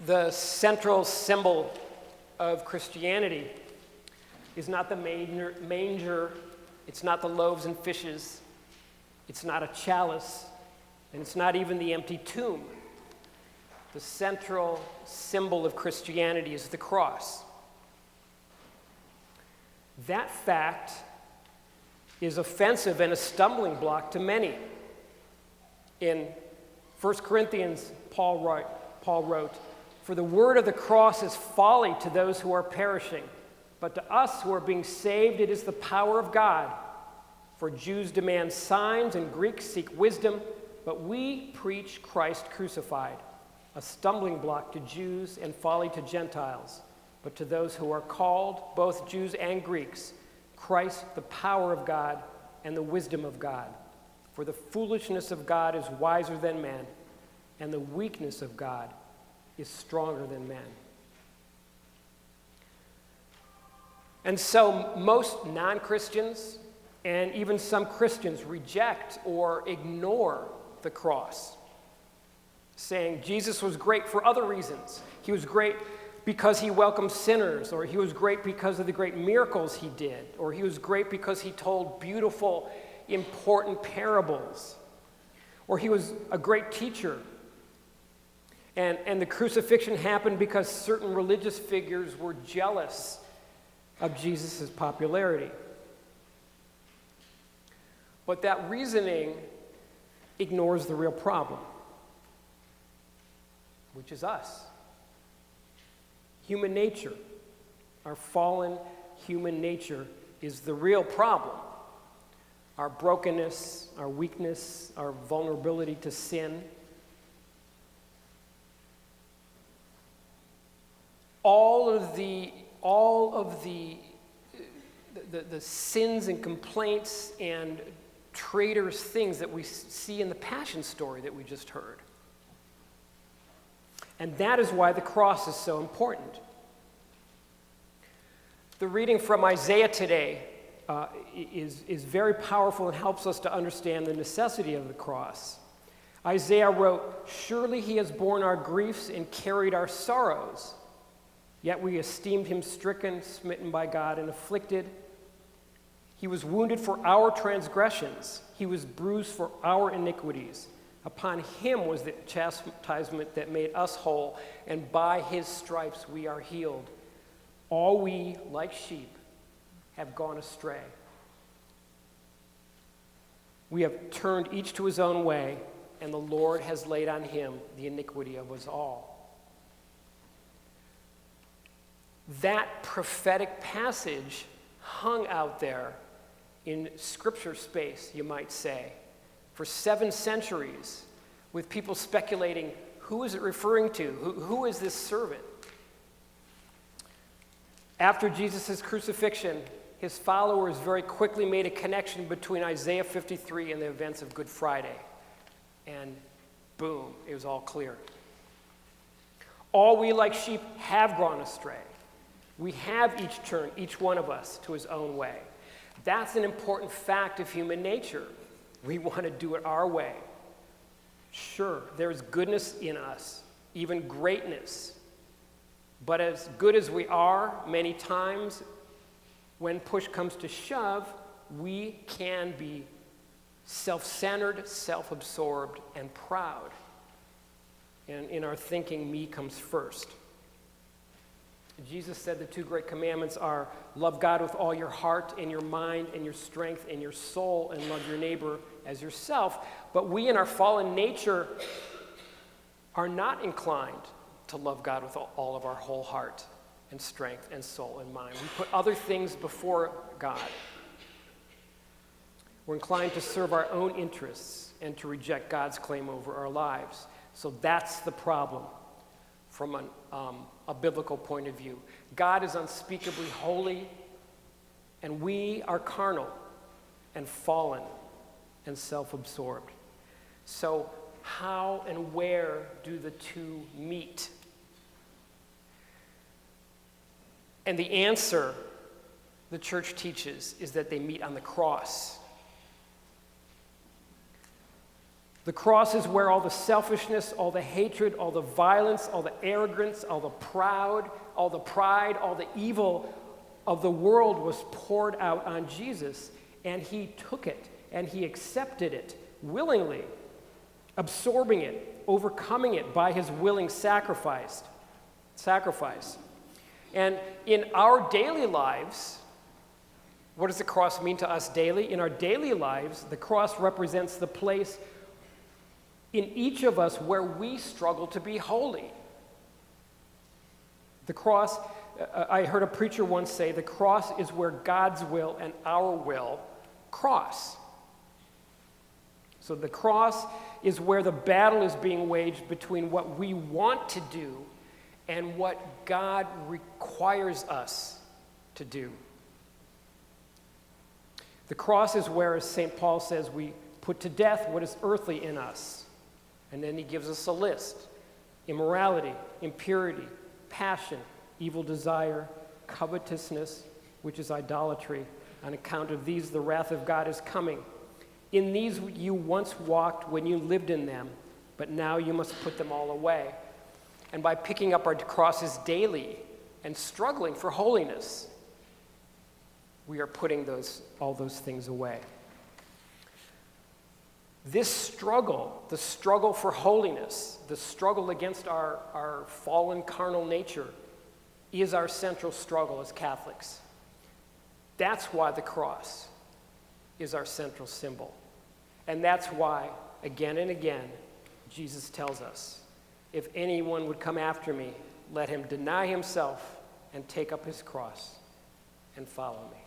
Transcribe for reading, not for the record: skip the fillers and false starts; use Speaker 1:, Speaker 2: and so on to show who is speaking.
Speaker 1: The central symbol of Christianity is not the manger, it's not the loaves and fishes, it's not a chalice, and it's not even the empty tomb. The central symbol of Christianity is the cross. That fact is offensive and a stumbling block to many. In 1 Corinthians, Paul wrote, "For the word of the cross is folly to those who are perishing, but to us who are being saved it is the power of God. For Jews demand signs and Greeks seek wisdom, but we preach Christ crucified, a stumbling block to Jews and folly to Gentiles. But to those who are called, both Jews and Greeks, Christ the power of God and the wisdom of God. For the foolishness of God is wiser than man, and the weakness of God is stronger than man." And so most non-Christians and even some Christians reject or ignore the cross, saying Jesus was great for other reasons. He was great because he welcomed sinners, or he was great because of the great miracles he did, or he was great because he told beautiful, important parables, or he was a great teacher. And the crucifixion happened because certain religious figures were jealous of Jesus' popularity. But that reasoning ignores the real problem, which is us. Human nature, our fallen human nature, is the real problem. Our brokenness, our weakness, our vulnerability to sin. All of the sins and complaints and traitorous things that we see in the Passion story that we just heard. And that is why the cross is so important. The reading from Isaiah today is very powerful and helps us to understand the necessity of the cross. Isaiah wrote, "Surely he has borne our griefs and carried our sorrows. Yet we esteemed him stricken, smitten by God, and afflicted. He was wounded for our transgressions. He was bruised for our iniquities. Upon him was the chastisement that made us whole, and by his stripes we are healed. All we, like sheep, have gone astray. We have turned each to his own way, and the Lord has laid on him the iniquity of us all." That prophetic passage hung out there in scripture space, you might say, for 7 centuries, with people speculating, who is it referring to? Who is this servant? After Jesus' crucifixion, his followers very quickly made a connection between Isaiah 53 and the events of Good Friday. And boom, it was all clear. All we like sheep have gone astray. We have each turned, each one of us, to his own way. That's an important fact of human nature. We want to do it our way. Sure, there's goodness in us, even greatness. But as good as we are, many times, when push comes to shove, we can be self-centered, self-absorbed, and proud. And in our thinking, me comes first. Jesus said the 2 great commandments are love God with all your heart and your mind and your strength and your soul, and love your neighbor as yourself. But we in our fallen nature are not inclined to love God with all of our whole heart and strength and soul and mind. We put other things before God. We're inclined to serve our own interests and to reject God's claim over our lives. So that's the problem from a biblical point of view. God is unspeakably holy, and we are carnal and fallen and self-absorbed. So how and where do the two meet? And the answer, the church teaches, is that they meet on the cross. The cross is where all the selfishness, all the hatred, all the violence, all the arrogance, all the pride, all the evil of the world was poured out on Jesus. And he took it, and he accepted it willingly, absorbing it, overcoming it by his willing sacrifice. And in our daily lives, what does the cross mean to us daily? In our daily lives, the cross represents the place in each of us where we struggle to be holy. The cross, I heard a preacher once say, the cross is where God's will and our will cross. So the cross is where the battle is being waged between what we want to do and what God requires us to do. The cross is where, as St. Paul says, we put to death what is earthly in us. And then he gives us a list: immorality, impurity, passion, evil desire, covetousness, which is idolatry. On account of these, the wrath of God is coming. In these you once walked when you lived in them, but now you must put them all away. And by picking up our crosses daily and struggling for holiness, we are putting all those things away. This struggle, the struggle for holiness, the struggle against our fallen carnal nature, is our central struggle as Catholics. That's why the cross is our central symbol. And that's why, again and again, Jesus tells us, if anyone would come after me, let him deny himself and take up his cross and follow me.